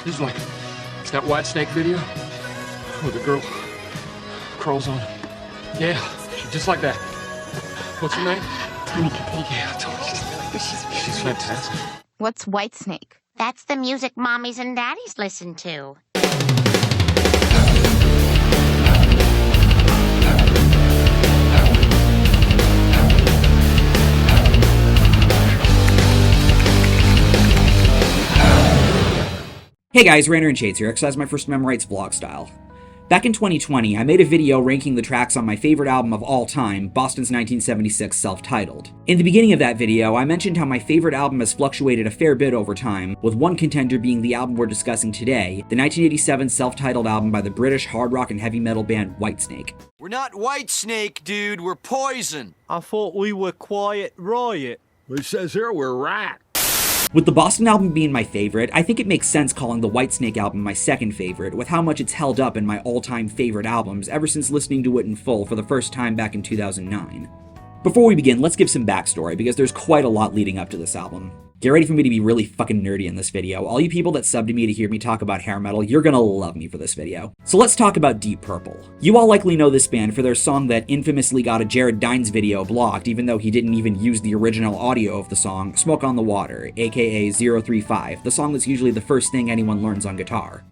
This is like, it's that Whitesnake video where the girl crawls on. Yeah, just like that. What's her name? Yeah, I told you. She's fantastic. What's Whitesnake? That's the music mommies and daddies listen to. Hey guys, RanterInShades here, exercise my first memorites vlog style. Back in 2020, I made a video ranking the tracks on my favorite album of all time, Boston's 1976 self-titled. In the beginning of that video, I mentioned how my favorite album has fluctuated a fair bit over time, with one contender being the album we're discussing today, the 1987 self-titled album by the British hard rock and heavy metal band Whitesnake. We're not Whitesnake, dude, we're Poison. I thought we were Quiet Riot. It says here we're Rat. With the Boston album being my favorite, I think it makes sense calling the Whitesnake album my second favorite, with how much it's held up in my all-time favorite albums ever since listening to it in full for the first time back in 2009. Before we begin, let's give some backstory, because there's quite a lot leading up to this album. Get ready for me to be really fucking nerdy in this video. All you people that sub to me to hear me talk about hair metal, you're gonna love me for this video. So let's talk about Deep Purple. You all likely know this band for their song that infamously got a Jared Dines video blocked, even though he didn't even use the original audio of the song, Smoke on the Water, aka 035, the song that's usually the first thing anyone learns on guitar.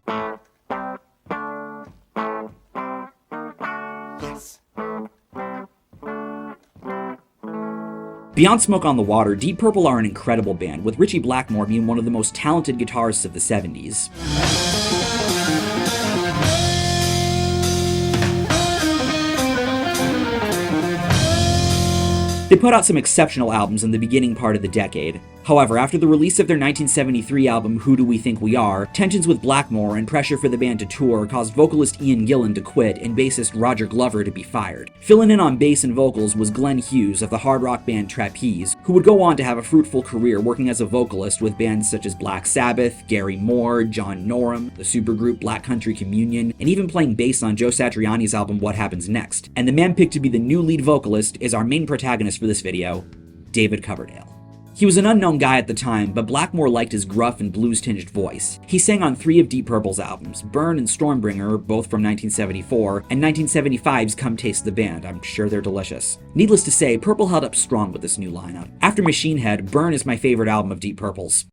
Beyond Smoke on the Water, Deep Purple are an incredible band, with Ritchie Blackmore being one of the most talented guitarists of the 70s. They put out some exceptional albums in the beginning part of the decade. However, after the release of their 1973 album Who Do We Think We Are, tensions with Blackmore and pressure for the band to tour caused vocalist Ian Gillan to quit and bassist Roger Glover to be fired. Filling in on bass and vocals was Glenn Hughes of the hard rock band Trapeze, who would go on to have a fruitful career working as a vocalist with bands such as Black Sabbath, Gary Moore, John Norum, the supergroup Black Country Communion, and even playing bass on Joe Satriani's album What Happens Next. And the man picked to be the new lead vocalist is our main protagonist for this video, David Coverdale. He was an unknown guy at the time, but Blackmore liked his gruff and blues-tinged voice. He sang on 3 of Deep Purple's albums, Burn and Stormbringer, both from 1974, and 1975's Come Taste the Band. I'm sure they're delicious. Needless to say, Purple held up strong with this new lineup. After Machine Head, Burn is my favorite album of Deep Purple's.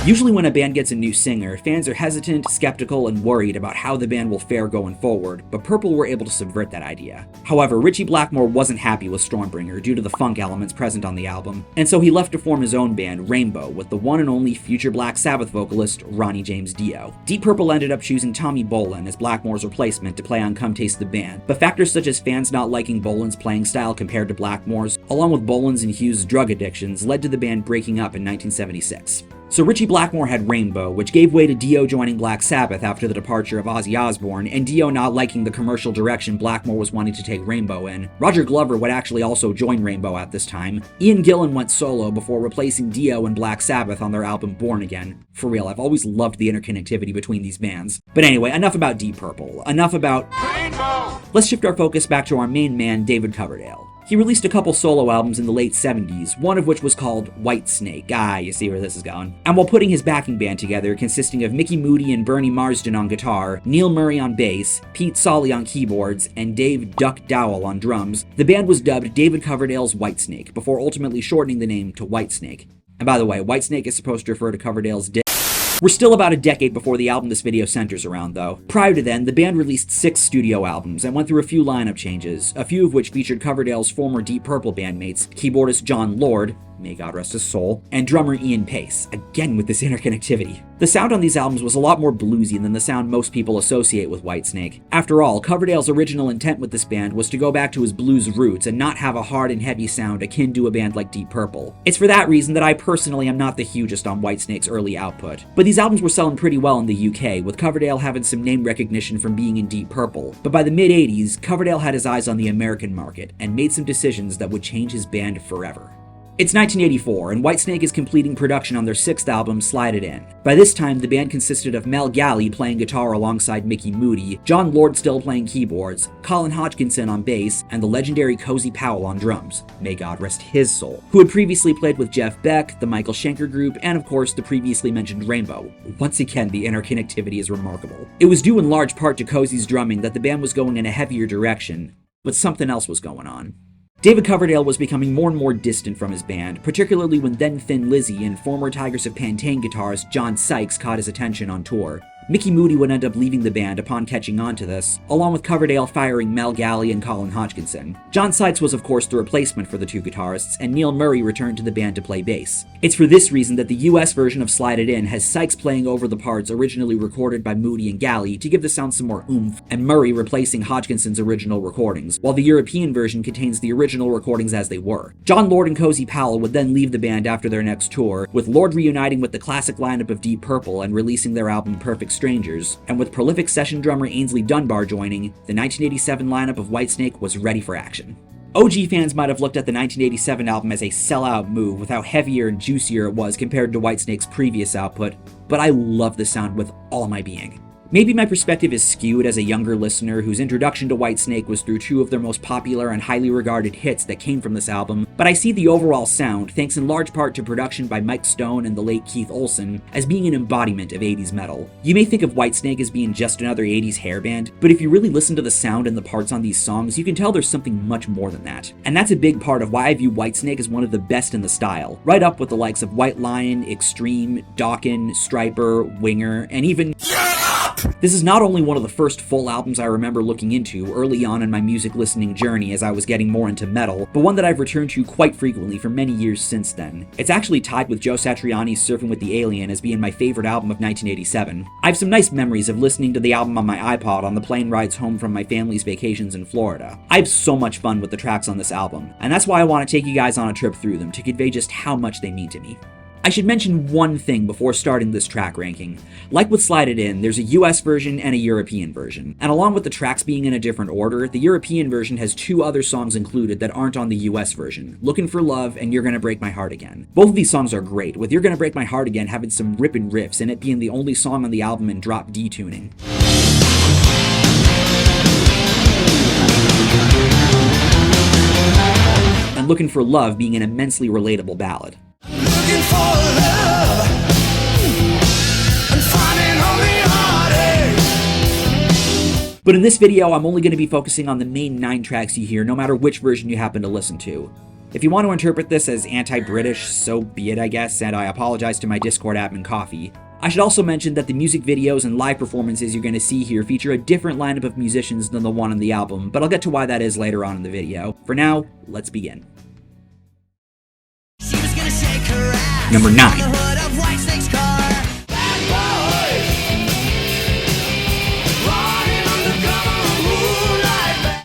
Usually when a band gets a new singer, fans are hesitant, skeptical, and worried about how the band will fare going forward, but Purple were able to subvert that idea. However, Ritchie Blackmore wasn't happy with Stormbringer due to the funk elements present on the album, and so he left to form his own band, Rainbow, with the one and only future Black Sabbath vocalist, Ronnie James Dio. Deep Purple ended up choosing Tommy Bolin as Blackmore's replacement to play on Come Taste the Band, but factors such as fans not liking Bolin's playing style compared to Blackmore's, along with Bolin's and Hughes' drug addictions, led to the band breaking up in 1976. So Ritchie Blackmore had Rainbow, which gave way to Dio joining Black Sabbath after the departure of Ozzy Osbourne, and Dio not liking the commercial direction Blackmore was wanting to take Rainbow in. Roger Glover would actually also join Rainbow at this time. Ian Gillan went solo before replacing Dio and Black Sabbath on their album Born Again. For real, I've always loved the interconnectivity between these bands. But anyway, enough about Deep Purple. Enough about Rainbow! Let's shift our focus back to our main man, David Coverdale. He released a couple solo albums in the late 70s, one of which was called Whitesnake. You see where this is going. And while putting his backing band together, consisting of Mickey Moody and Bernie Marsden on guitar, Neil Murray on bass, Pete Solly on keyboards, and Dave Duck Dowell on drums, the band was dubbed David Coverdale's Whitesnake, before ultimately shortening the name to Whitesnake. And by the way, Whitesnake is supposed to refer to Coverdale's dick. We're still about a decade before the album this video centers around, though. Prior to then, the band released 6 studio albums and went through a few lineup changes, a few of which featured Coverdale's former Deep Purple bandmates, keyboardist John Lord, may God rest his soul, and drummer Ian Pace, again with this interconnectivity. The sound on these albums was a lot more bluesy than the sound most people associate with Whitesnake. After all, Coverdale's original intent with this band was to go back to his blues roots and not have a hard and heavy sound akin to a band like Deep Purple. It's for that reason that I personally am not the hugest on Whitesnake's early output. But these albums were selling pretty well in the UK, with Coverdale having some name recognition from being in Deep Purple. But by the mid-80s, Coverdale had his eyes on the American market and made some decisions that would change his band forever. It's 1984, and Whitesnake is completing production on their 6th album, Slide It In. By this time, the band consisted of Mel Galley playing guitar alongside Mickey Moody, John Lord still playing keyboards, Colin Hodgkinson on bass, and the legendary Cozy Powell on drums, may God rest his soul, who had previously played with Jeff Beck, the Michael Schenker Group, and of course the previously mentioned Rainbow. Once again, the interconnectivity is remarkable. It was due in large part to Cozy's drumming that the band was going in a heavier direction, but something else was going on. David Coverdale was becoming more and more distant from his band, particularly when then Thin Lizzy and former Tigers of Pantane guitarist John Sykes caught his attention on tour. Mickey Moody would end up leaving the band upon catching on to this, along with Coverdale firing Mel Galley and Colin Hodgkinson. John Sykes was of course the replacement for the two guitarists, and Neil Murray returned to the band to play bass. It's for this reason that the US version of Slide It In has Sykes playing over the parts originally recorded by Moody and Galley to give the sound some more oomph, and Murray replacing Hodgkinson's original recordings, while the European version contains the original recordings as they were. John Lord and Cozy Powell would then leave the band after their next tour, with Lord reuniting with the classic lineup of Deep Purple and releasing their album Perfect Strangers, and with prolific session drummer Ainsley Dunbar joining, the 1987 lineup of Whitesnake was ready for action. OG fans might have looked at the 1987 album as a sellout move with how heavier and juicier it was compared to Whitesnake's previous output, but I love the sound with all my being. Maybe my perspective is skewed as a younger listener whose introduction to Whitesnake was through two of their most popular and highly regarded hits that came from this album, but I see the overall sound, thanks in large part to production by Mike Stone and the late Keith Olsen, as being an embodiment of 80s metal. You may think of Whitesnake as being just another 80s hair band, but if you really listen to the sound and the parts on these songs, you can tell there's something much more than that. And that's a big part of why I view Whitesnake as one of the best in the style, right up with the likes of White Lion, Extreme, Dokken, Striper, Winger, and even This is not only one of the first full albums I remember looking into early on in my music listening journey as I was getting more into metal, but one that I've returned to quite frequently for many years since then. It's actually tied with Joe Satriani's Surfing with the Alien as being my favorite album of 1987. I have some nice memories of listening to the album on my iPod on the plane rides home from my family's vacations in Florida. I have so much fun with the tracks on this album, and that's why I want to take you guys on a trip through them to convey just how much they mean to me. I should mention one thing before starting this track ranking. Like with Slide It In, there's a US version and a European version. And along with the tracks being in a different order, the European version has two other songs included that aren't on the US version, Looking for Love and You're Gonna Break My Heart Again. Both of these songs are great, with You're Gonna Break My Heart Again having some rippin' riffs and it being the only song on the album in drop D tuning. And Looking for Love being an immensely relatable ballad. Looking for love and finding only heartache. But in this video, I'm only going to be focusing on the main 9 tracks you hear, no matter which version you happen to listen to. If you want to interpret this as anti-British, so be it, I guess, and I apologize to my Discord admin Coffee. I should also mention that the music videos and live performances you're going to see here feature a different lineup of musicians than the one on the album, but I'll get to why that is later on in the video. For now, let's begin. Number 9.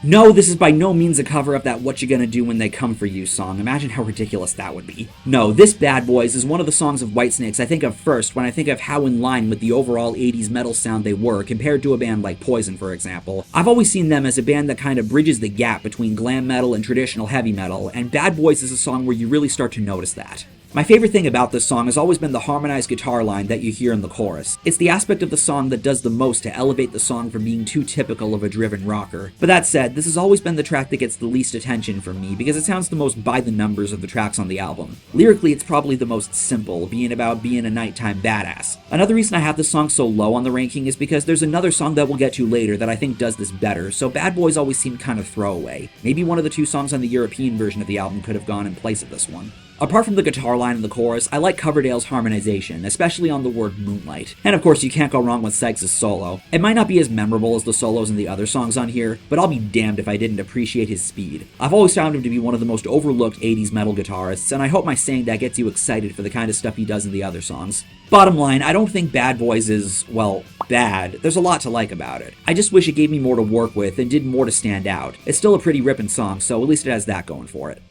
No, this is by no means a cover of that What You Gonna Do When They Come For You song. Imagine how ridiculous that would be. No, this Bad Boys is one of the songs of Whitesnake's I think of first when I think of how in line with the overall 80s metal sound they were compared to a band like Poison, for example. I've always seen them as a band that kind of bridges the gap between glam metal and traditional heavy metal, and Bad Boys is a song where you really start to notice that. My favorite thing about this song has always been the harmonized guitar line that you hear in the chorus. It's the aspect of the song that does the most to elevate the song from being too typical of a driven rocker. But that said, this has always been the track that gets the least attention from me because it sounds the most by the numbers of the tracks on the album. Lyrically, it's probably the most simple, being about being a nighttime badass. Another reason I have this song so low on the ranking is because there's another song that we'll get to later that I think does this better, so Bad Boys always seemed kind of throwaway. Maybe one of the two songs on the European version of the album could have gone in place of this one. Apart from the guitar line in the chorus, I like Coverdale's harmonization, especially on the word moonlight. And of course, you can't go wrong with Sykes' solo. It might not be as memorable as the solos in the other songs on here, but I'll be damned if I didn't appreciate his speed. I've always found him to be one of the most overlooked 80s metal guitarists, and I hope my saying that gets you excited for the kind of stuff he does in the other songs. Bottom line, I don't think Bad Boys is, well, bad. There's a lot to like about it. I just wish it gave me more to work with and did more to stand out. It's still a pretty rippin' song, so at least it has that going for it.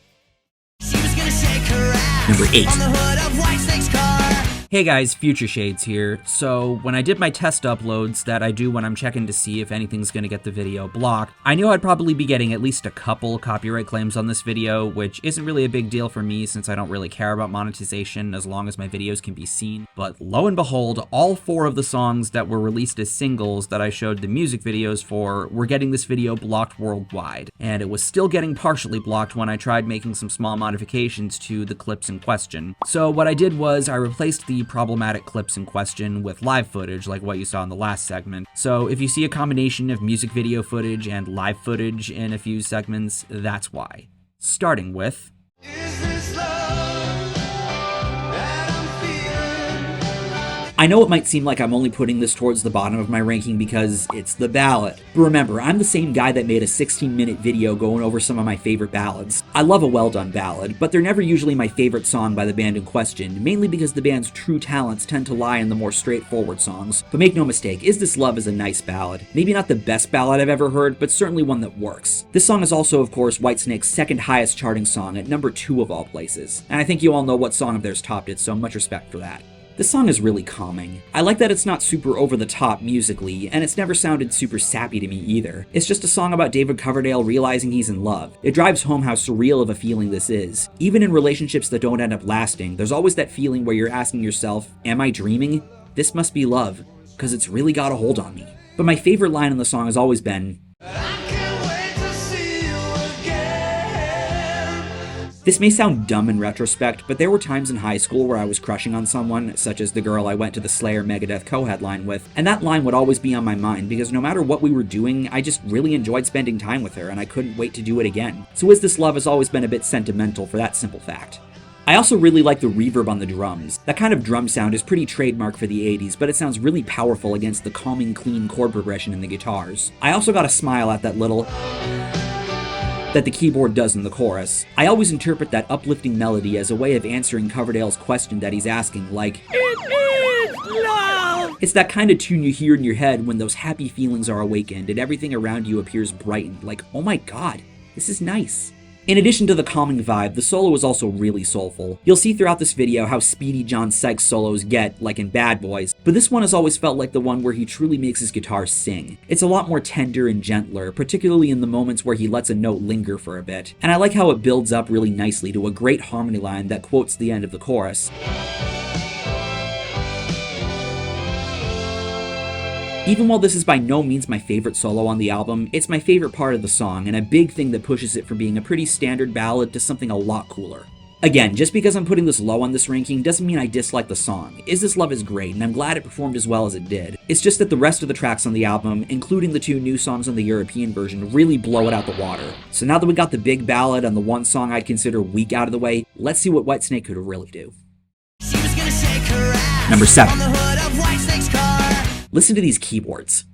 She was gonna shake her ass Number 8. on the hood of Whitesnake's car. Hey guys, Future Shades here. So, when I did my test uploads that I do when I'm checking to see if anything's gonna get the video blocked, I knew I'd probably be getting at least a couple copyright claims on this video, which isn't really a big deal for me since I don't really care about monetization as long as my videos can be seen. But lo and behold, all 4 of the songs that were released as singles that I showed the music videos for were getting this video blocked worldwide. And it was still getting partially blocked when I tried making some small modifications to the clips in question. So what I did was I replaced the problematic clips in question with live footage like what you saw in the last segment. So if you see a combination of music video footage and live footage in a few segments, that's why. Starting with... Is this love that I'm feeling? I know it might seem like I'm only putting this towards the bottom of my ranking because it's the ballad. But remember, I'm the same guy that made a 16-minute video going over some of my favorite ballads. I love a well-done ballad, but they're never usually my favorite song by the band in question, mainly because the band's true talents tend to lie in the more straightforward songs. But make no mistake, Is This Love is a nice ballad. Maybe not the best ballad I've ever heard, but certainly one that works. This song is also, of course, Whitesnake's second highest charting song at number 2 of all places. And I think you all know what song of theirs topped it, so much respect for that. This song is really calming. I like that it's not super over the top musically, and it's never sounded super sappy to me either. It's just a song about David Coverdale realizing he's in love. It drives home how surreal of a feeling this is. Even in relationships that don't end up lasting, there's always that feeling where you're asking yourself, am I dreaming? This must be love, because it's really got a hold on me. But my favorite line in the song has always been, I can't wait to see you again. this may sound dumb in retrospect, but there were times in high school where I was crushing on someone, such as the girl I went to the Slayer Megadeth co-headline with, and that line would always be on my mind because no matter what we were doing, I just really enjoyed spending time with her and I couldn't wait to do it again. So Is This Love has always been a bit sentimental for that simple fact. I also really like the reverb on the drums. That kind of drum sound is pretty trademark for the 80s, but it sounds really powerful against the calming, clean chord progression in the guitars. I also got a smile at that little that the keyboard does in the chorus. I always interpret that uplifting melody as a way of answering Coverdale's question that he's asking, like, it is love! It's that kind of tune you hear in your head when those happy feelings are awakened and everything around you appears brightened, like, oh my god, this is nice. In addition to the calming vibe, the solo is also really soulful. You'll see throughout this video how speedy John Sykes solos get, like in Bad Boys, but this one has always felt like the one where he truly makes his guitar sing. It's a lot more tender and gentler, particularly in the moments where he lets a note linger for a bit. And I like how it builds up really nicely to a great harmony line that quotes the end of the chorus. Even while this is by no means my favorite solo on the album, it's my favorite part of the song, and a big thing that pushes it from being a pretty standard ballad to something a lot cooler. Again, just because I'm putting this low on this ranking doesn't mean I dislike the song. Is This Love is great, and I'm glad it performed as well as it did. It's just that the rest of the tracks on the album, including the 2 new songs on the European version, really blow it out the water. So now that we got the big ballad and the one song I'd consider weak out of the way, let's see what Whitesnake could really do. She was gonna shake her ass Number 7. on the hood of Whitesnake's car. Listen to these keyboards.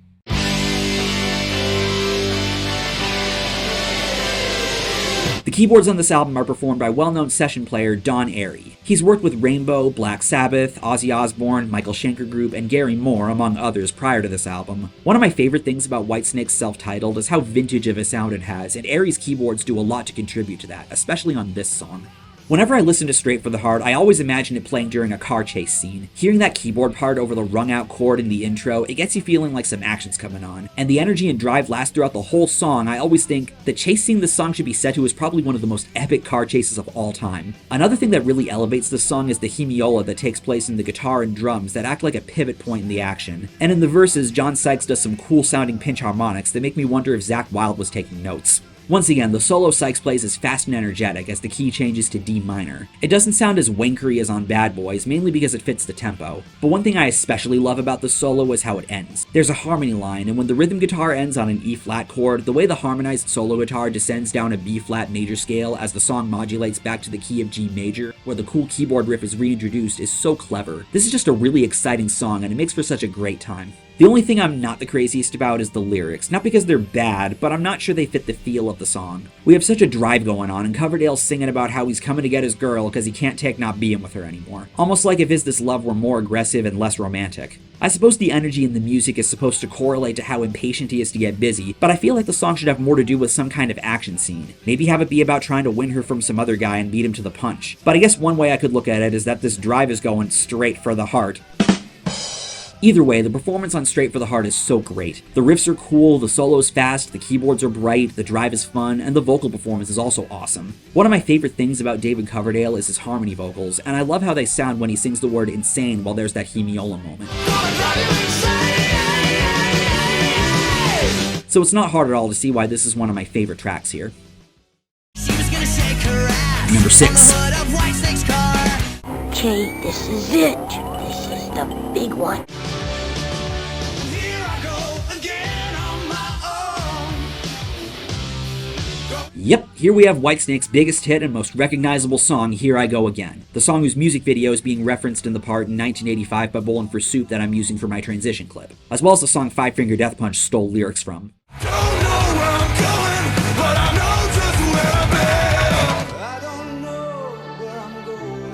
The keyboards on this album are performed by well-known session player Don Airey. He's worked with Rainbow, Black Sabbath, Ozzy Osbourne, Michael Schenker Group, and Gary Moore, among others, prior to this album. One of my favorite things about Whitesnake's self-titled is how vintage of a sound it has, and Airey's keyboards do a lot to contribute to that, especially on this song. Whenever I listen to Straight for the Heart, I always imagine it playing during a car chase scene. Hearing that keyboard part over the wrung-out chord in the intro, it gets you feeling like some action's coming on. And the energy and drive last throughout the whole song. I always think the chase scene this song should be set to is probably one of the most epic car chases of all time. Another thing that really elevates this song is the hemiola that takes place in the guitar and drums that act like a pivot point in the action. And in the verses, John Sykes does some cool-sounding pinch harmonics that make me wonder if Zakk Wylde was taking notes. Once again, the solo Sykes plays is fast and energetic as the key changes to D minor. It doesn't sound as wankery as on Bad Boys, mainly because it fits the tempo. But one thing I especially love about the solo is how it ends. There's a harmony line, and when the rhythm guitar ends on an E-flat chord, the way the harmonized solo guitar descends down a B-flat major scale as the song modulates back to the key of G major, where the cool keyboard riff is reintroduced, is so clever. This is just a really exciting song, and it makes for such a great time. The only thing I'm not the craziest about is the lyrics, not because they're bad, but I'm not sure they fit the feel of the song. We have such a drive going on, and Coverdale's singing about how he's coming to get his girl because he can't take not being with her anymore. Almost like if his this love were more aggressive and less romantic. I suppose the energy in the music is supposed to correlate to how impatient he is to get busy, but I feel like the song should have more to do with some kind of action scene. Maybe have it be about trying to win her from some other guy and beat him to the punch. But I guess one way I could look at it is that this drive is going straight for the heart. Either way, the performance on Straight for the Heart is so great. The riffs are cool, the solo's fast, the keyboards are bright, the drive is fun, and the vocal performance is also awesome. One of my favorite things about David Coverdale is his harmony vocals, and I love how they sound when he sings the word insane while there's that hemiola moment. So it's not hard at all to see why this is one of my favorite tracks here. She was gonna shake her ass Number 6. on the hood of Whitesnake's car. Okay, this is it. This is the big one. Here I go again on my own. Yep, here we have Whitesnake's biggest hit and most recognizable song, Here I Go Again. The song whose music video is being referenced in the part in 1985 by Bowling for Soup that I'm using for my transition clip, as well as the song Five Finger Death Punch stole lyrics from. Don't know where I'm going, but I know just where I've been. I don't know where I'm going,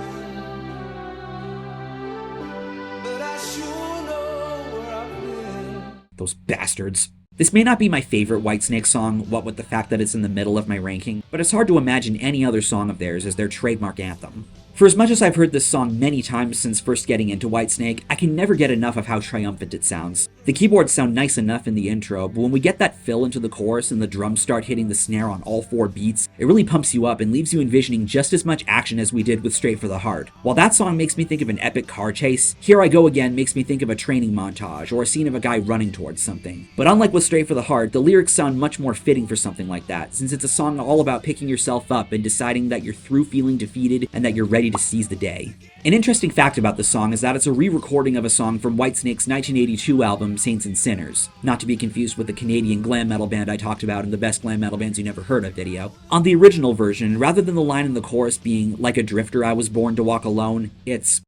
but I sure know where I've been. Those bastards. This may not be my favorite Whitesnake song, what with the fact that it's in the middle of my ranking, but it's hard to imagine any other song of theirs as their trademark anthem. For as much as I've heard this song many times since first getting into Whitesnake, I can never get enough of how triumphant it sounds. The keyboards sound nice enough in the intro, but when we get that fill into the chorus and the drums start hitting the snare on all 4 beats, it really pumps you up and leaves you envisioning just as much action as we did with Straight for the Heart. While that song makes me think of an epic car chase, Here I Go Again makes me think of a training montage or a scene of a guy running towards something. But unlike with Straight for the Heart, the lyrics sound much more fitting for something like that, since it's a song all about picking yourself up and deciding that you're through feeling defeated and that you're ready to seize the day. An interesting fact about this song is that it's a re-recording of a song from Whitesnake's 1982 album, Saints and Sinners, not to be confused with the Canadian glam metal band I talked about in the Best Glam Metal Bands You Never Heard of video. On the original version, rather than the line in the chorus being, "Like a drifter I was born to walk alone," it's,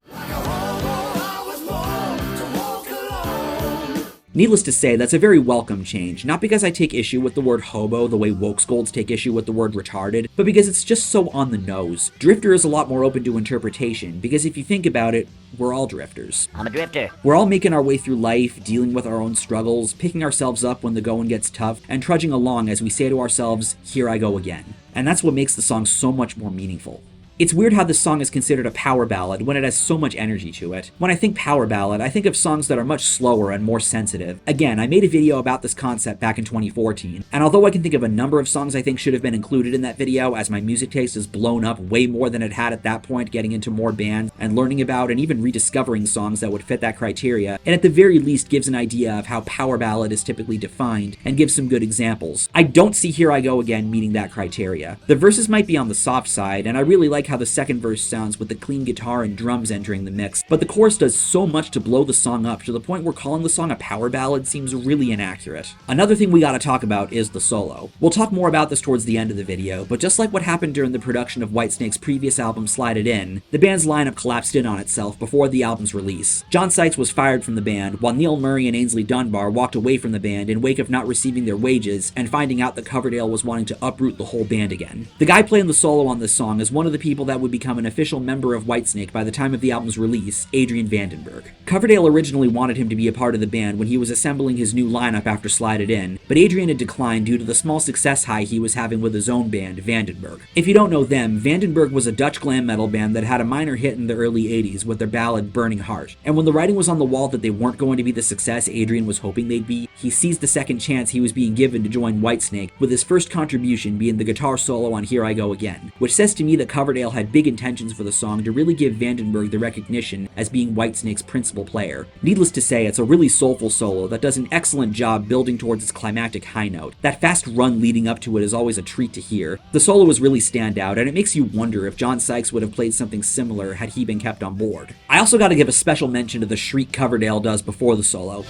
needless to say, that's a very welcome change, not because I take issue with the word hobo the way woke scolds take issue with the word retarded, but because it's just so on the nose. Drifter is a lot more open to interpretation, because if you think about it, we're all drifters. I'm a drifter. We're all making our way through life, dealing with our own struggles, picking ourselves up when the going gets tough, and trudging along as we say to ourselves, "Here I go again." And that's what makes the song so much more meaningful. It's weird how this song is considered a power ballad when it has so much energy to it. When I think power ballad, I think of songs that are much slower and more sensitive. Again, I made a video about this concept back in 2014, and although I can think of a number of songs I think should have been included in that video, as my music taste has blown up way more than it had at that point, getting into more bands and learning about and even rediscovering songs that would fit that criteria, and at the very least gives an idea of how power ballad is typically defined and gives some good examples. I don't see Here I Go Again meeting that criteria. The verses might be on the soft side, and I really like how the second verse sounds with the clean guitar and drums entering the mix, but the chorus does so much to blow the song up to the point where calling the song a power ballad seems really inaccurate. Another thing we gotta talk about is the solo. We'll talk more about this towards the end of the video, but just like what happened during the production of Whitesnake's previous album Slide It In, the band's lineup collapsed in on itself before the album's release. John Sykes was fired from the band, while Neil Murray and Ainsley Dunbar walked away from the band in wake of not receiving their wages and finding out that Coverdale was wanting to uproot the whole band again. The guy playing the solo on this song is one of the people that would become an official member of Whitesnake by the time of the album's release, Adrian Vandenberg. Coverdale originally wanted him to be a part of the band when he was assembling his new lineup after Slide It In, but Adrian had declined due to the small success high he was having with his own band, Vandenberg. If you don't know them, Vandenberg was a Dutch glam metal band that had a minor hit in the early 80s with their ballad Burning Heart, and when the writing was on the wall that they weren't going to be the success Adrian was hoping they'd be, he seized the second chance he was being given to join Whitesnake, with his first contribution being the guitar solo on Here I Go Again, which says to me that Coverdale had big intentions for the song to really give Vandenberg the recognition as being Whitesnake's principal player. Needless to say, it's a really soulful solo that does an excellent job building towards its climactic high note. That fast run leading up to it is always a treat to hear. The solo is really stand out, and it makes you wonder if John Sykes would have played something similar had he been kept on board. I also gotta give a special mention to the shriek Coverdale does before the solo.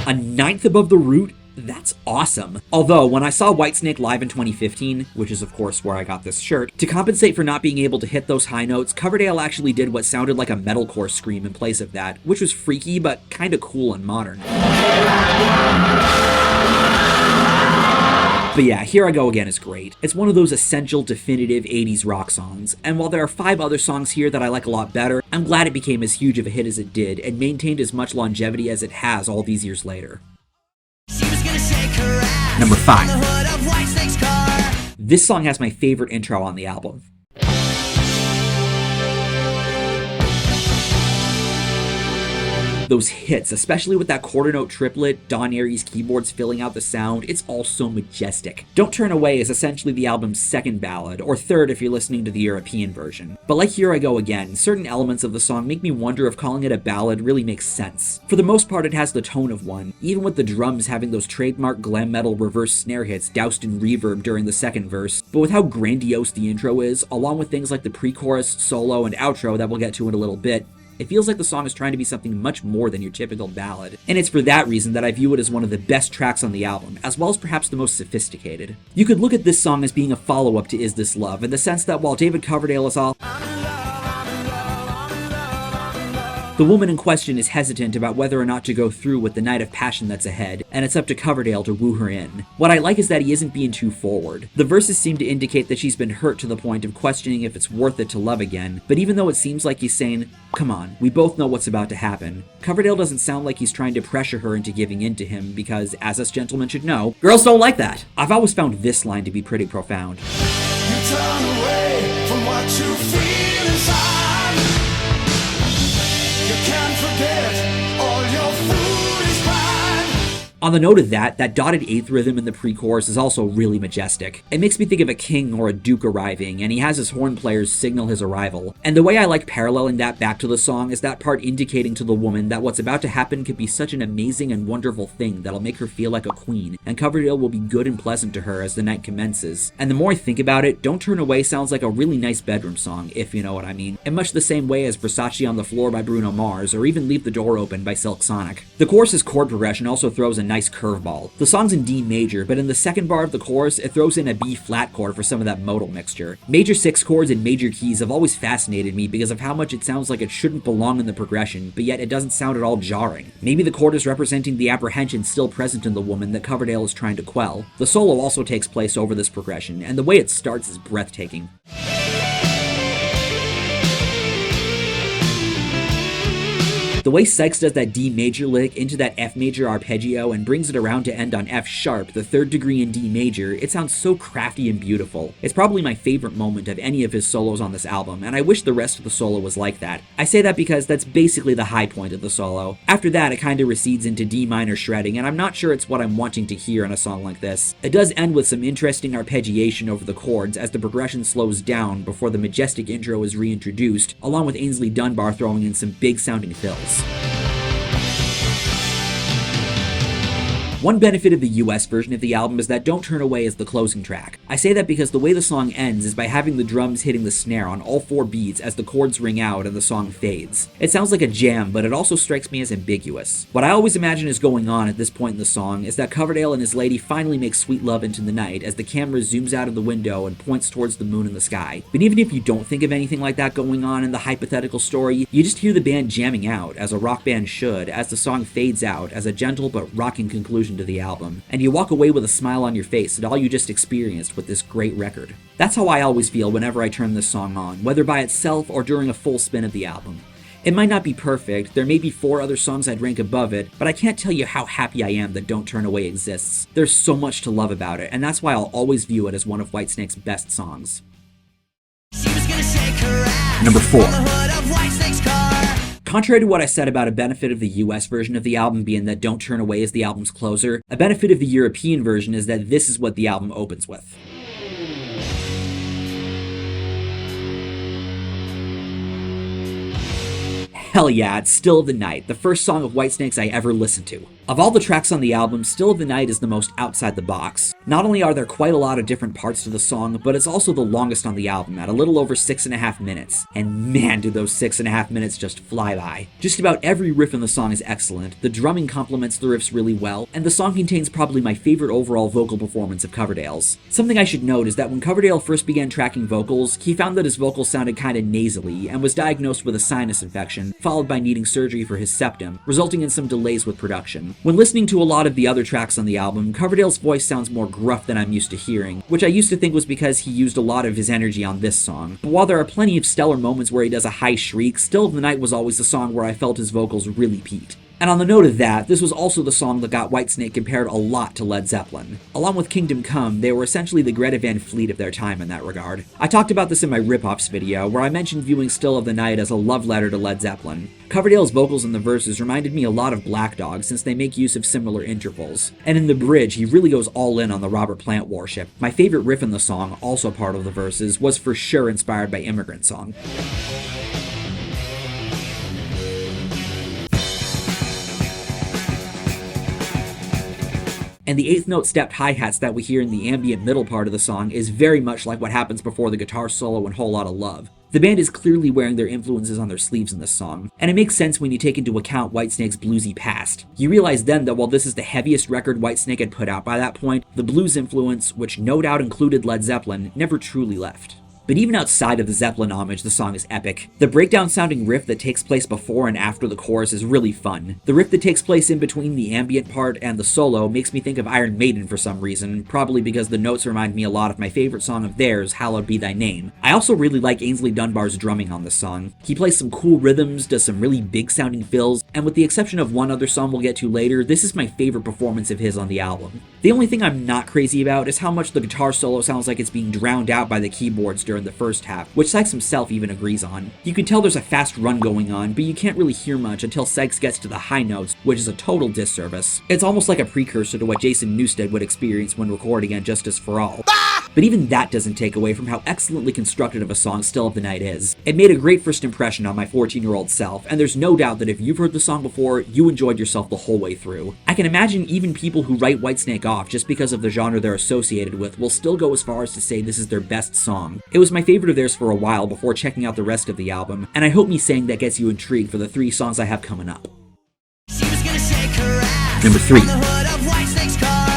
A ninth above the root? That's awesome. Although, when I saw Whitesnake live in 2015, which is of course where I got this shirt, to compensate for not being able to hit those high notes, Coverdale actually did what sounded like a metalcore scream in place of that, which was freaky but kinda cool and modern. But yeah, Here I Go Again is great. It's one of those essential, definitive 80s rock songs, and while there are 5 other songs here that I like a lot better, I'm glad it became as huge of a hit as it did, and maintained as much longevity as it has all these years later. Number 5. This song has my favorite intro on the album. Those hits, especially with that quarter note triplet, Don Airey's keyboards filling out the sound, it's all so majestic. Don't Turn Away is essentially the album's second ballad, or third if you're listening to the European version. But like Here I Go Again, certain elements of the song make me wonder if calling it a ballad really makes sense. For the most part, it has the tone of one, even with the drums having those trademark glam metal reverse snare hits doused in reverb during the second verse. But with how grandiose the intro is, along with things like the pre-chorus, solo, and outro that we'll get to in a little bit, it feels like the song is trying to be something much more than your typical ballad, and it's for that reason that I view it as one of the best tracks on the album, as well as perhaps the most sophisticated. You could look at this song as being a follow-up to Is This Love, in the sense that while David Coverdale is all the woman in question is hesitant about whether or not to go through with the night of passion that's ahead, and it's up to Coverdale to woo her in. What I like is that he isn't being too forward. The verses seem to indicate that she's been hurt to the point of questioning if it's worth it to love again, but even though it seems like he's saying, come on, we both know what's about to happen, Coverdale doesn't sound like he's trying to pressure her into giving in to him because, as us gentlemen should know, girls don't like that. I've always found this line to be pretty profound. You turn away from what you feel inside. You can't forget all your foolish pride. On the note of that dotted eighth rhythm in the pre-chorus is also really majestic. It makes me think of a king or a duke arriving, and he has his horn players signal his arrival. And the way I like paralleling that back to the song is that part indicating to the woman that what's about to happen could be such an amazing and wonderful thing that'll make her feel like a queen, and Coverdale will be good and pleasant to her as the night commences. And the more I think about it, Don't Turn Away sounds like a really nice bedroom song, if you know what I mean, in much the same way as Versace on the Floor by Bruno Mars, or even Leave the Door Open by Silk Sonic. The chorus's chord progression also throws a nice curveball. The song's in D major, but in the second bar of the chorus, it throws in a B flat chord for some of that modal mixture. Major 6 chords and major keys have always fascinated me because of how much it sounds like it shouldn't belong in the progression, but yet it doesn't sound at all jarring. Maybe the chord is representing the apprehension still present in the woman that Coverdale is trying to quell. The solo also takes place over this progression, and the way it starts is breathtaking. The way Sykes does that D major lick into that F major arpeggio and brings it around to end on F sharp, the third degree in D major, it sounds so crafty and beautiful. It's probably my favorite moment of any of his solos on this album, and I wish the rest of the solo was like that. I say that because that's basically the high point of the solo. After that, it kinda recedes into D minor shredding, and I'm not sure it's what I'm wanting to hear in a song like this. It does end with some interesting arpeggiation over the chords as the progression slows down before the majestic intro is reintroduced, along with Ainsley Dunbar throwing in some big sounding fills. One benefit of the US version of the album is that Don't Turn Away is the closing track. I say that because the way the song ends is by having the drums hitting the snare on all 4 beats as the chords ring out and the song fades. It sounds like a jam, but it also strikes me as ambiguous. What I always imagine is going on at this point in the song is that Coverdale and his lady finally make sweet love into the night as the camera zooms out of the window and points towards the moon in the sky. But even if you don't think of anything like that going on in the hypothetical story, you just hear the band jamming out, as a rock band should, as the song fades out as a gentle but rocking conclusion to the album, and you walk away with a smile on your face at all you just experienced with this great record. That's how I always feel whenever I turn this song on, whether by itself or during a full spin of the album. It might not be perfect, there may be 4 other songs I'd rank above it, but I can't tell you how happy I am that Don't Turn Away exists. There's so much to love about it, and that's why I'll always view it as one of Whitesnake's best songs. Number 4. Contrary to what I said about a benefit of the US version of the album being that Don't Turn Away is the album's closer, a benefit of the European version is that this is what the album opens with. Hell yeah, it's Still of the Night, the first song of Whitesnake's I ever listened to. Of all the tracks on the album, Still of the Night is the most outside the box. Not only are there quite a lot of different parts to the song, but it's also the longest on the album at a little over 6.5 minutes. And man, do those 6.5 minutes just fly by. Just about every riff in the song is excellent, the drumming complements the riffs really well, and the song contains probably my favorite overall vocal performance of Coverdale's. Something I should note is that when Coverdale first began tracking vocals, he found that his vocals sounded kinda nasally, and was diagnosed with a sinus infection, followed by needing surgery for his septum, resulting in some delays with production. When listening to a lot of the other tracks on the album, Coverdale's voice sounds more gruff than I'm used to hearing, which I used to think was because he used a lot of his energy on this song. But while there are plenty of stellar moments where he does a high shriek, Still of the Night was always the song where I felt his vocals really peaked. And on the note of that, this was also the song that got Whitesnake compared a lot to Led Zeppelin. Along with Kingdom Come, they were essentially the Greta Van Fleet of their time in that regard. I talked about this in my Rip-Offs video, where I mentioned viewing Still of the Night as a love letter to Led Zeppelin. Coverdale's vocals in the verses reminded me a lot of Black Dog since they make use of similar intervals. And in the bridge, he really goes all in on the Robert Plant worship. My favorite riff in the song, also part of the verses, was for sure inspired by Immigrant Song. And the eighth note stepped hi-hats that we hear in the ambient middle part of the song is very much like what happens before the guitar solo in Whole Lotta Love. The band is clearly wearing their influences on their sleeves in this song, and it makes sense when you take into account Whitesnake's bluesy past. You realize then that while this is the heaviest record Whitesnake had put out by that point, the blues influence, which no doubt included Led Zeppelin, never truly left. But even outside of the Zeppelin homage, the song is epic. The breakdown-sounding riff that takes place before and after the chorus is really fun. The riff that takes place in between the ambient part and the solo makes me think of Iron Maiden for some reason, probably because the notes remind me a lot of my favorite song of theirs, Hallowed Be Thy Name. I also really like Ainsley Dunbar's drumming on this song. He plays some cool rhythms, does some really big-sounding fills, and with the exception of one other song we'll get to later, this is my favorite performance of his on the album. The only thing I'm not crazy about is how much the guitar solo sounds like it's being drowned out by the keyboards during the first half, which Sykes himself even agrees on. You can tell there's a fast run going on, but you can't really hear much until Sykes gets to the high notes, which is a total disservice. It's almost like a precursor to what Jason Newsted would experience when recording And Justice for All. But even that doesn't take away from how excellently constructed of a song Still of the Night is. It made a great first impression on my 14-year-old self, and there's no doubt that if you've heard the song before, you enjoyed yourself the whole way through. I can imagine even people who write Whitesnake off just because of the genre they're associated with will still go as far as to say this is their best song. It was my favorite of theirs for a while before checking out the rest of the album, and I hope me saying that gets you intrigued for the 3 songs I have coming up. She was gonna shake her ass Number 3. on the hood of Whitesnake's car.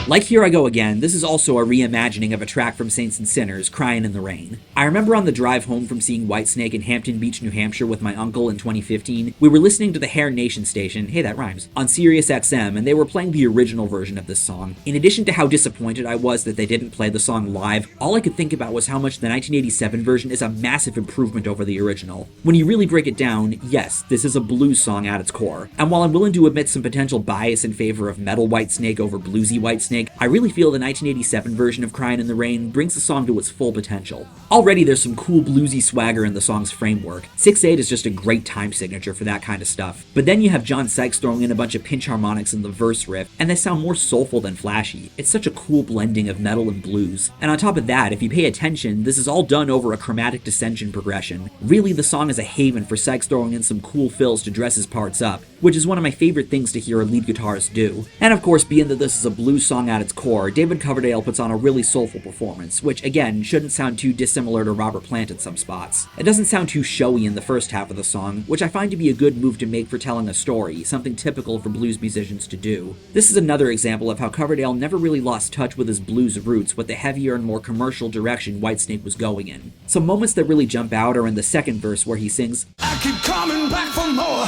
Like Here I Go Again, this is also a reimagining of a track from Saints and Sinners, Crying in the Rain. I remember on the drive home from seeing Whitesnake in Hampton Beach, New Hampshire with my uncle in 2015, we were listening to the Hair Nation station, hey that rhymes, on Sirius XM, and they were playing the original version of this song. In addition to how disappointed I was that they didn't play the song live, all I could think about was how much the 1987 version is a massive improvement over the original. When you really break it down, yes, this is a blues song at its core. And while I'm willing to admit some potential bias in favor of metal Whitesnake over bluesy Whitesnake, I really feel the 1987 version of Crying in the Rain brings the song to its full potential. Already there's some cool bluesy swagger in the song's framework. 6/8 is just a great time signature for that kind of stuff. But then you have John Sykes throwing in a bunch of pinch harmonics in the verse riff, and they sound more soulful than flashy. It's such a cool blending of metal and blues. And on top of that, if you pay attention, this is all done over a chromatic descension progression. Really, the song is a haven for Sykes throwing in some cool fills to dress his parts up, which is one of my favorite things to hear a lead guitarist do. And of course, being that this is a blues song at its core, David Coverdale puts on a really soulful performance, which again, shouldn't sound too dissimilar to Robert Plant in some spots. It doesn't sound too showy in the first half of the song, which I find to be a good move to make for telling a story, something typical for blues musicians to do. This is another example of how Coverdale never really lost touch with his blues roots with the heavier and more commercial direction Whitesnake was going in. Some moments that really jump out are in the second verse where he sings, I keep coming back for more.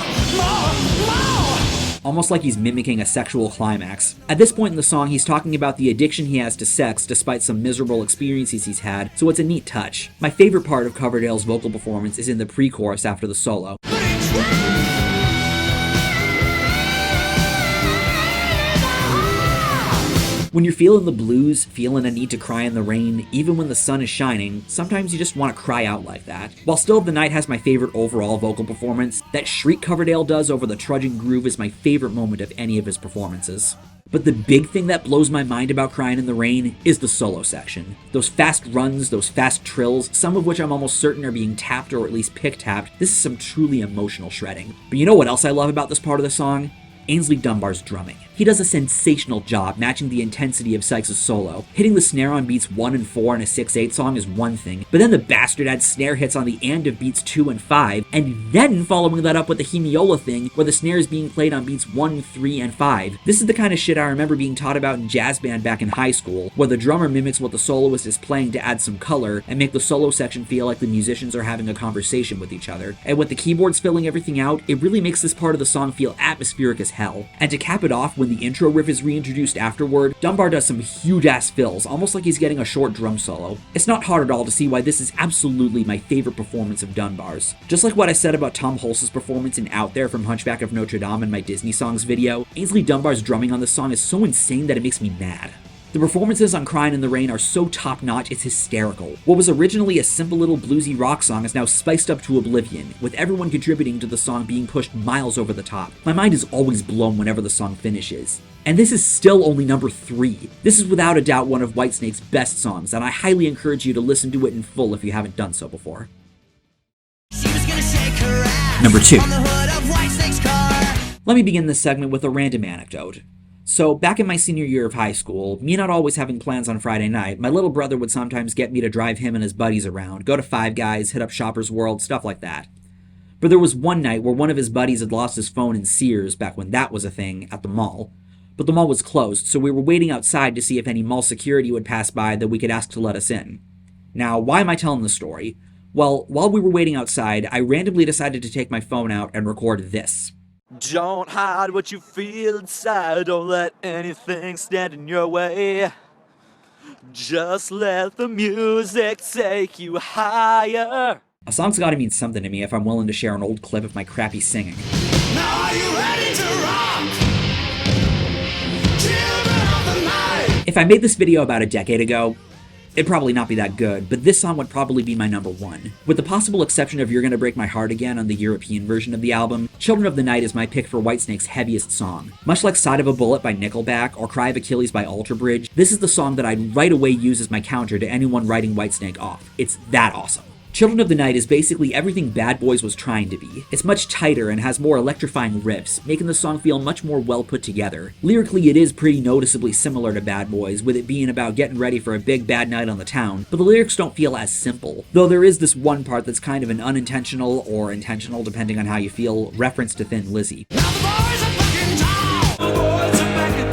almost like he's mimicking a sexual climax. At this point in the song, he's talking about the addiction he has to sex despite some miserable experiences he's had, so it's a neat touch. My favorite part of Coverdale's vocal performance is in the pre-chorus after the solo. When you're feeling the blues, feeling a need to cry in the rain, even when the sun is shining, sometimes you just want to cry out like that. While Still of the Night has my favorite overall vocal performance, that shriek Coverdale does over the trudging groove is my favorite moment of any of his performances. But the big thing that blows my mind about Crying in the Rain is the solo section. Those fast runs, those fast trills, some of which I'm almost certain are being tapped or at least pick-tapped. This is some truly emotional shredding. But you know what else I love about this part of the song? Ainsley Dunbar's drumming. He does a sensational job matching the intensity of Sykes' solo. Hitting the snare on beats 1 and 4 in a 6/8 song is one thing, but then the bastard adds snare hits on the and of beats 2 and 5, and then following that up with the hemiola thing, where the snare is being played on beats 1, 3, and 5. This is the kind of shit I remember being taught about in jazz band back in high school, where the drummer mimics what the soloist is playing to add some color, and make the solo section feel like the musicians are having a conversation with each other. And with the keyboards filling everything out, it really makes this part of the song feel atmospheric as hell. And to cap it off, when the intro riff is reintroduced afterward, Dunbar does some huge-ass fills, almost like he's getting a short drum solo. It's not hard at all to see why this is absolutely my favorite performance of Dunbar's. Just like what I said about Tom Hulce's performance in Out There from Hunchback of Notre Dame in my Disney Songs video, Ainsley Dunbar's drumming on this song is so insane that it makes me mad. The performances on Crying in the Rain are so top-notch, it's hysterical. What was originally a simple little bluesy rock song is now spiced up to oblivion, with everyone contributing to the song being pushed miles over the top. My mind is always blown whenever the song finishes. And this is still only number 3. This is without a doubt one of Whitesnake's best songs, and I highly encourage you to listen to it in full if you haven't done so before. Number 2. Let me begin this segment with a random anecdote. So, back in my senior year of high school, me not always having plans on Friday night, my little brother would sometimes get me to drive him and his buddies around, go to Five Guys, hit up Shoppers World, stuff like that. But there was one night where one of his buddies had lost his phone in Sears, back when that was a thing, at the mall. But the mall was closed, so we were waiting outside to see if any mall security would pass by that we could ask to let us in. Now, why am I telling the story? Well, while we were waiting outside, I randomly decided to take my phone out and record this. Don't hide what you feel inside. Don't let anything stand in your way. Just let the music take you higher. A song's gotta mean something to me if I'm willing to share an old clip of my crappy singing. Now are you ready to rock? Children of the night. If I made this video about a decade ago, it'd probably not be that good, but this song would probably be my number 1. With the possible exception of You're Gonna Break My Heart Again on the European version of the album, Children of the Night is my pick for Whitesnake's heaviest song. Much like Side of a Bullet by Nickelback or Cry of Achilles by Alter Bridge, this is the song that I'd right away use as my counter to anyone writing Whitesnake off. It's that awesome. Children of the Night is basically everything Bad Boys was trying to be. It's much tighter and has more electrifying riffs, making the song feel much more well put together. Lyrically, it is pretty noticeably similar to Bad Boys, with it being about getting ready for a big bad night on the town, but the lyrics don't feel as simple. Though there is this one part that's kind of an unintentional, or intentional depending on how you feel, reference to Thin Lizzy. Now the boys are back in town. The boys are back in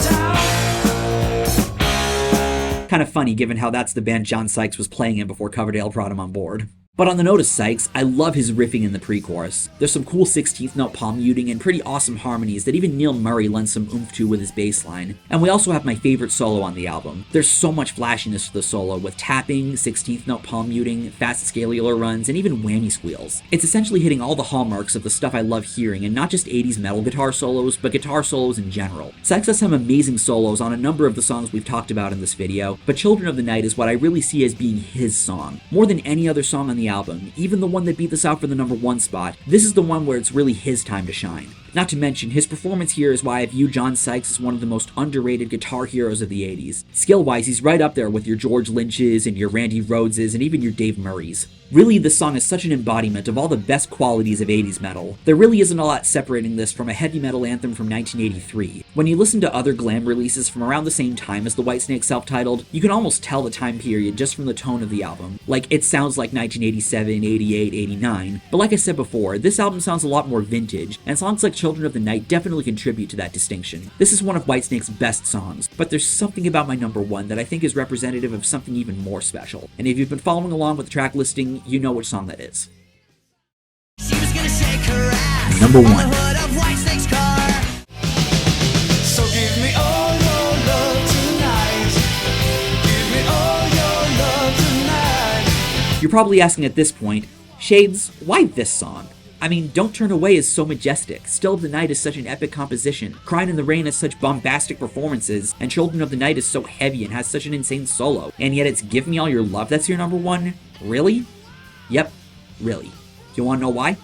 town. Kind of funny given how that's the band John Sykes was playing in before Coverdale brought him on board. But on the note of Sykes, I love his riffing in the pre-chorus. There's some cool 16th note palm muting and pretty awesome harmonies that even Neil Murray lends some oomph to with his bass line. And we also have my favorite solo on the album. There's so much flashiness to the solo, with tapping, 16th note palm muting, fast scalular runs, and even whammy squeals. It's essentially hitting all the hallmarks of the stuff I love hearing, and not just 80s metal guitar solos, but guitar solos in general. Sykes has some amazing solos on a number of the songs we've talked about in this video, but Children of the Night is what I really see as being his song. More than any other song on the album, even the one that beat this out for the number 1 spot, this is the one where it's really his time to shine. Not to mention, his performance here is why I view John Sykes as one of the most underrated guitar heroes of the 80s. Skill-wise, he's right up there with your George Lynch's and your Randy Rhoads's and even your Dave Murray's. Really, this song is such an embodiment of all the best qualities of 80s metal. There really isn't a lot separating this from a heavy metal anthem from 1983. When you listen to other glam releases from around the same time as the Whitesnake self-titled, you can almost tell the time period just from the tone of the album. Like, it sounds like 1987, 88, 89. But like I said before, this album sounds a lot more vintage, and songs like Children of the Night definitely contribute to that distinction. This is one of Whitesnake's best songs, but there's something about my number 1 that I think is representative of something even more special. And if you've been following along with the track listing, you know which song that is. Number 1. So give me all your love tonight. Give me all your love tonight. You're probably asking at this point, Shades, why this song? I mean, Don't Turn Away is so majestic, Still of the Night is such an epic composition, Crying in the Rain has such bombastic performances, and Children of the Night is so heavy and has such an insane solo, and yet it's Give Me All Your Love that's your number 1? Really? Yep, really. You wanna know why?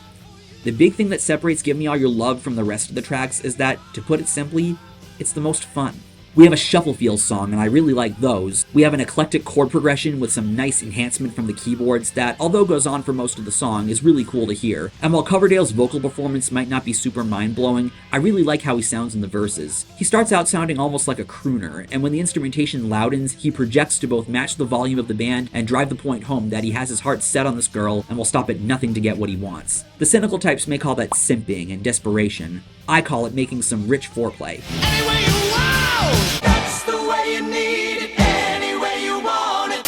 The big thing that separates Give Me All Your Love from the rest of the tracks is that, to put it simply, it's the most fun. We have a shuffle feel song, and I really like those. We have an eclectic chord progression with some nice enhancement from the keyboards that, although goes on for most of the song, is really cool to hear. And while Coverdale's vocal performance might not be super mind-blowing, I really like how he sounds in the verses. He starts out sounding almost like a crooner, and when the instrumentation loudens, he projects to both match the volume of the band and drive the point home that he has his heart set on this girl and will stop at nothing to get what he wants. The cynical types may call that simping and desperation. I call it making some rich foreplay. Any way you want, that's the way you need it. Any way you want it.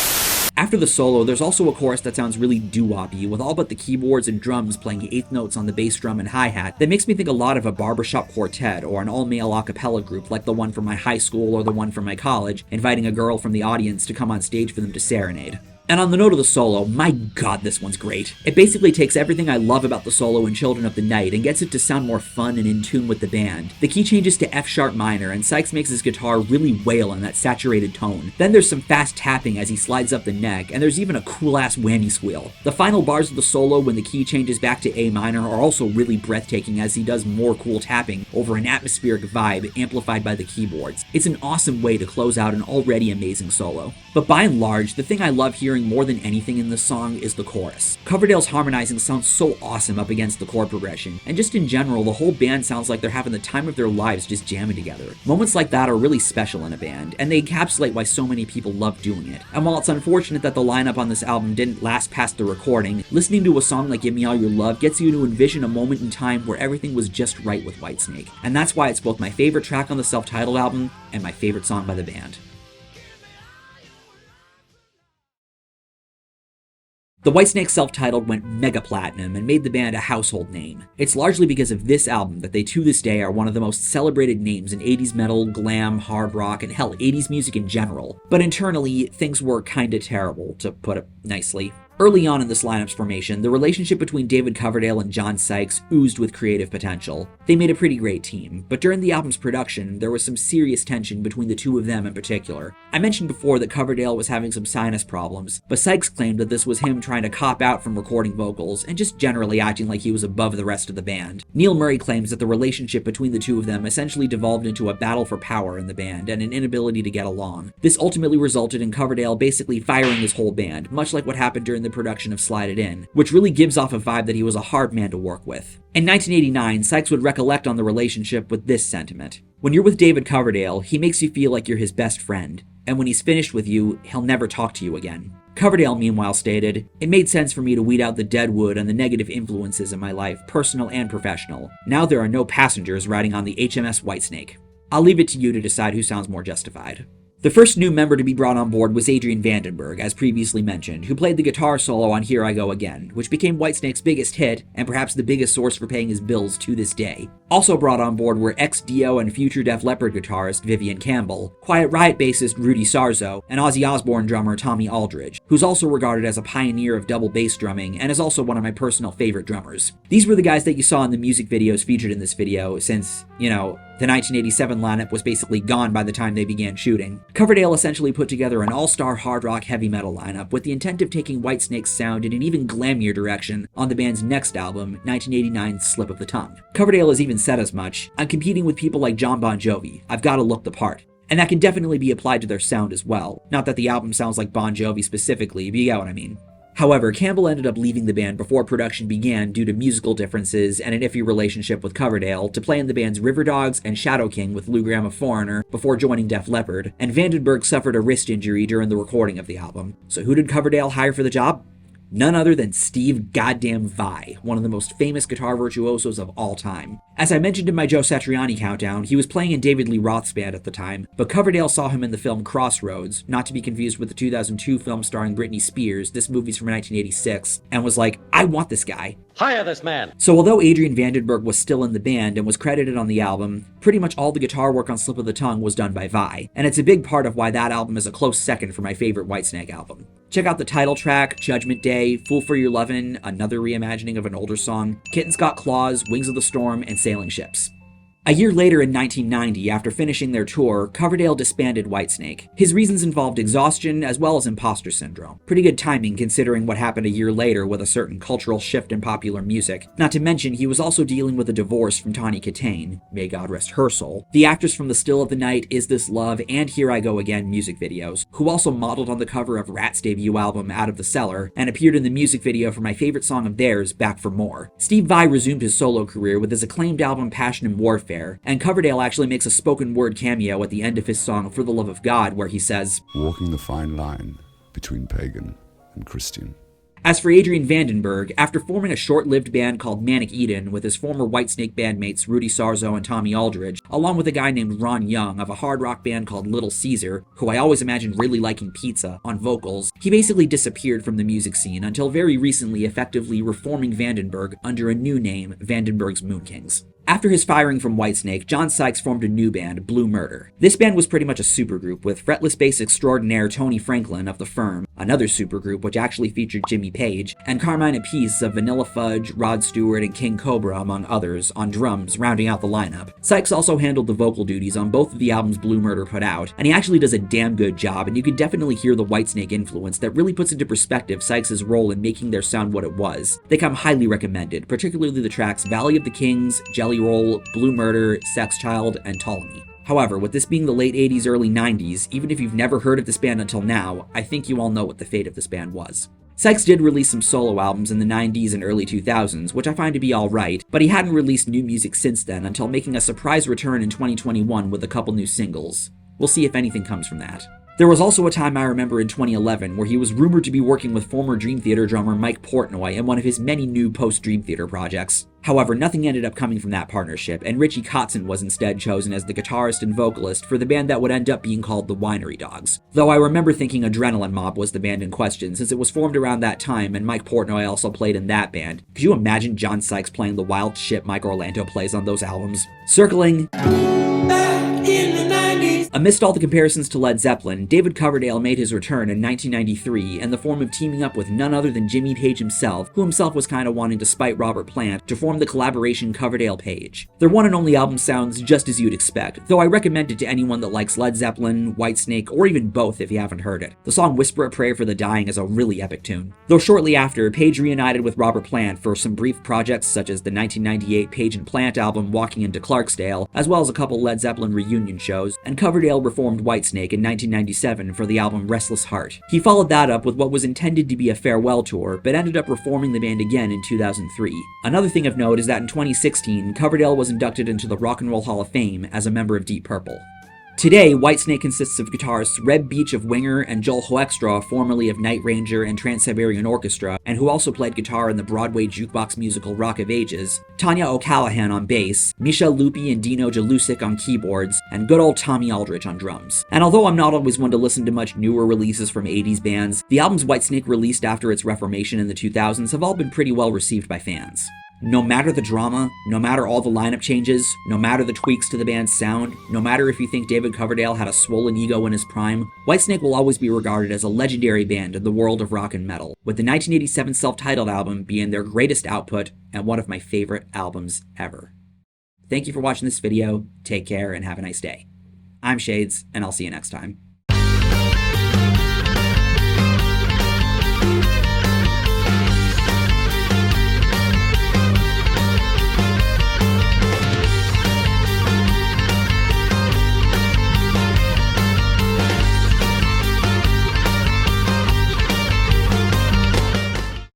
After the solo, there's also a chorus that sounds really doo-woppy, with all but the keyboards and drums playing eighth notes on the bass drum and hi-hat that makes me think a lot of a barbershop quartet or an all-male a cappella group like the one from my high school or the one from my college, inviting a girl from the audience to come on stage for them to serenade. And on the note of the solo, my god, this one's great. It basically takes everything I love about the solo in Children of the Night and gets it to sound more fun and in tune with the band. The key changes to F-sharp minor, and Sykes makes his guitar really wail in that saturated tone. Then there's some fast tapping as he slides up the neck, and there's even a cool-ass whammy squeal. The final bars of the solo when the key changes back to A minor are also really breathtaking as he does more cool tapping over an atmospheric vibe amplified by the keyboards. It's an awesome way to close out an already amazing solo. But by and large, the thing I love hearing more than anything in this song is the chorus. Coverdale's harmonizing sounds so awesome up against the chord progression, and just in general, the whole band sounds like they're having the time of their lives just jamming together. Moments like that are really special in a band, and they encapsulate why so many people love doing it. And while it's unfortunate that the lineup on this album didn't last past the recording, listening to a song like Give Me All Your Love gets you to envision a moment in time where everything was just right with Whitesnake. And that's why it's both my favorite track on the self-titled album and my favorite song by the band. The Whitesnake self-titled went mega platinum and made the band a household name. It's largely because of this album that they to this day are one of the most celebrated names in 80s metal, glam, hard rock, and hell, 80s music in general. But internally, things were kinda terrible, to put it nicely. Early on in this lineup's formation, the relationship between David Coverdale and John Sykes oozed with creative potential. They made a pretty great team, but during the album's production, there was some serious tension between the two of them in particular. I mentioned before that Coverdale was having some sinus problems, but Sykes claimed that this was him trying to cop out from recording vocals and just generally acting like he was above the rest of the band. Neil Murray claims that the relationship between the two of them essentially devolved into a battle for power in the band and an inability to get along. This ultimately resulted in Coverdale basically firing his whole band, much like what happened during the production of Slide It In, which really gives off a vibe that he was a hard man to work with. In 1989, Sykes would recollect on the relationship with this sentiment. When you're with David Coverdale, he makes you feel like you're his best friend, and when he's finished with you, he'll never talk to you again. Coverdale, meanwhile, stated, "It made sense for me to weed out the dead wood and the negative influences in my life, personal and professional. Now there are no passengers riding on the HMS Whitesnake." I'll leave it to you to decide who sounds more justified. The first new member to be brought on board was Adrian Vandenberg, as previously mentioned, who played the guitar solo on Here I Go Again, which became Whitesnake's biggest hit, and perhaps the biggest source for paying his bills to this day. Also brought on board were ex-Dio and future Def Leppard guitarist Vivian Campbell, Quiet Riot bassist Rudy Sarzo, and Ozzy Osbourne drummer Tommy Aldridge, who's also regarded as a pioneer of double bass drumming and is also one of my personal favorite drummers. These were the guys that you saw in the music videos featured in this video, since, the 1987 lineup was basically gone by the time they began shooting. Coverdale essentially put together an all-star hard rock heavy metal lineup with the intent of taking Whitesnake's sound in an even glamier direction on the band's next album, 1989's Slip of the Tongue. Coverdale has even said as much, "I'm competing with people like John Bon Jovi. I've got to look the part." And that can definitely be applied to their sound as well. Not that the album sounds like Bon Jovi specifically, but you get what I mean. However, Campbell ended up leaving the band before production began due to musical differences and an iffy relationship with Coverdale to play in the band's River Dogs and Shadow King with Lou Gramm of Foreigner before joining Def Leppard, and Vandenberg suffered a wrist injury during the recording of the album. So who did Coverdale hire for the job? None other than Steve goddamn Vai, one of the most famous guitar virtuosos of all time. As I mentioned in my Joe Satriani countdown, he was playing in David Lee Roth's band at the time, but Coverdale saw him in the film Crossroads, not to be confused with the 2002 film starring Britney Spears, this movie's from 1986, and was like, "I want this guy. Hire this man." So although Adrian Vandenberg was still in the band and was credited on the album, pretty much all the guitar work on Slip of the Tongue was done by Vai, and it's a big part of why that album is a close second for my favorite Whitesnake album. Check out the title track, Judgment Day, Fool for Your Lovin', another reimagining of an older song, Kitten's Got Claws, Wings of the Storm, and Sailing Ships. A year later in 1990, after finishing their tour, Coverdale disbanded Whitesnake. His reasons involved exhaustion as well as imposter syndrome. Pretty good timing considering what happened a year later with a certain cultural shift in popular music. Not to mention, he was also dealing with a divorce from Tawny Kitaen, may God rest her soul, the actress from the Still of the Night, Is This Love, and Here I Go Again music videos, who also modeled on the cover of Rat's debut album Out of the Cellar, and appeared in the music video for my favorite song of theirs, Back for More. Steve Vai resumed his solo career with his acclaimed album Passion and Warfare, and Coverdale actually makes a spoken word cameo at the end of his song For the Love of God, where he says, "Walking the fine line between pagan and Christian." As for Adrian Vandenberg, after forming a short-lived band called Manic Eden with his former Whitesnake bandmates Rudy Sarzo and Tommy Aldridge, along with a guy named Ron Young of a hard rock band called Little Caesar, who I always imagined really liking pizza, on vocals, he basically disappeared from the music scene until very recently effectively reforming Vandenberg under a new name, Vandenberg's Moonkings. After his firing from Whitesnake, John Sykes formed a new band, Blue Murder. This band was pretty much a supergroup, with fretless bass extraordinaire Tony Franklin of The Firm, another supergroup which actually featured Jimmy Page, and Carmine Appice of Vanilla Fudge, Rod Stewart, and King Cobra, among others, on drums, rounding out the lineup. Sykes also handled the vocal duties on both of the albums Blue Murder put out, and he actually does a damn good job, and you could definitely hear the Whitesnake influence that really puts into perspective Sykes' role in making their sound what it was. They come highly recommended, particularly the tracks Valley of the Kings, Jelly Roll, Blue Murder, Sex Child, and Ptolemy. However, with this being the late 80s, early 90s, even if you've never heard of this band until now, I think you all know what the fate of this band was. Sykes did release some solo albums in the 90s and early 2000s, which I find to be alright, but he hadn't released new music since then until making a surprise return in 2021 with a couple new singles. We'll see if anything comes from that. There was also a time I remember in 2011 where he was rumored to be working with former Dream Theater drummer Mike Portnoy in one of his many new post-Dream Theater projects. However, nothing ended up coming from that partnership, and Richie Kotzen was instead chosen as the guitarist and vocalist for the band that would end up being called the Winery Dogs. Though I remember thinking Adrenaline Mob was the band in question, since it was formed around that time and Mike Portnoy also played in that band. Could you imagine John Sykes playing the wild shit Mike Orlando plays on those albums? Circling amidst all the comparisons to Led Zeppelin, David Coverdale made his return in 1993 in the form of teaming up with none other than Jimmy Page himself, who himself was kinda wanting to spite Robert Plant, to form the collaboration Coverdale-Page. Their one and only album sounds just as you'd expect, though I recommend it to anyone that likes Led Zeppelin, Whitesnake, or even both if you haven't heard it. The song Whisper a Prayer for the Dying is a really epic tune. Though shortly after, Page reunited with Robert Plant for some brief projects such as the 1998 Page and Plant album Walking into Clarksdale, as well as a couple Led Zeppelin reunion shows, and Coverdale reformed Whitesnake in 1997 for the album Restless Heart. He followed that up with what was intended to be a farewell tour, but ended up reforming the band again in 2003. Another thing of note is that in 2016, Coverdale was inducted into the Rock and Roll Hall of Fame as a member of Deep Purple. Today, Whitesnake consists of guitarists Reb Beach of Winger and Joel Hoekstra, formerly of Night Ranger and Trans-Siberian Orchestra, and who also played guitar in the Broadway jukebox musical Rock of Ages, Tanya O'Callahan on bass, Misha Lupi and Dino Jalusic on keyboards, and good old Tommy Aldridge on drums. And although I'm not always one to listen to much newer releases from 80s bands, the albums Whitesnake released after its reformation in the 2000s have all been pretty well received by fans. No matter the drama, no matter all the lineup changes, no matter the tweaks to the band's sound, no matter if you think David Coverdale had a swollen ego in his prime, Whitesnake will always be regarded as a legendary band in the world of rock and metal, with the 1987 self-titled album being their greatest output and one of my favorite albums ever. Thank you for watching this video, take care, and have a nice day. I'm Shades, and I'll see you next time.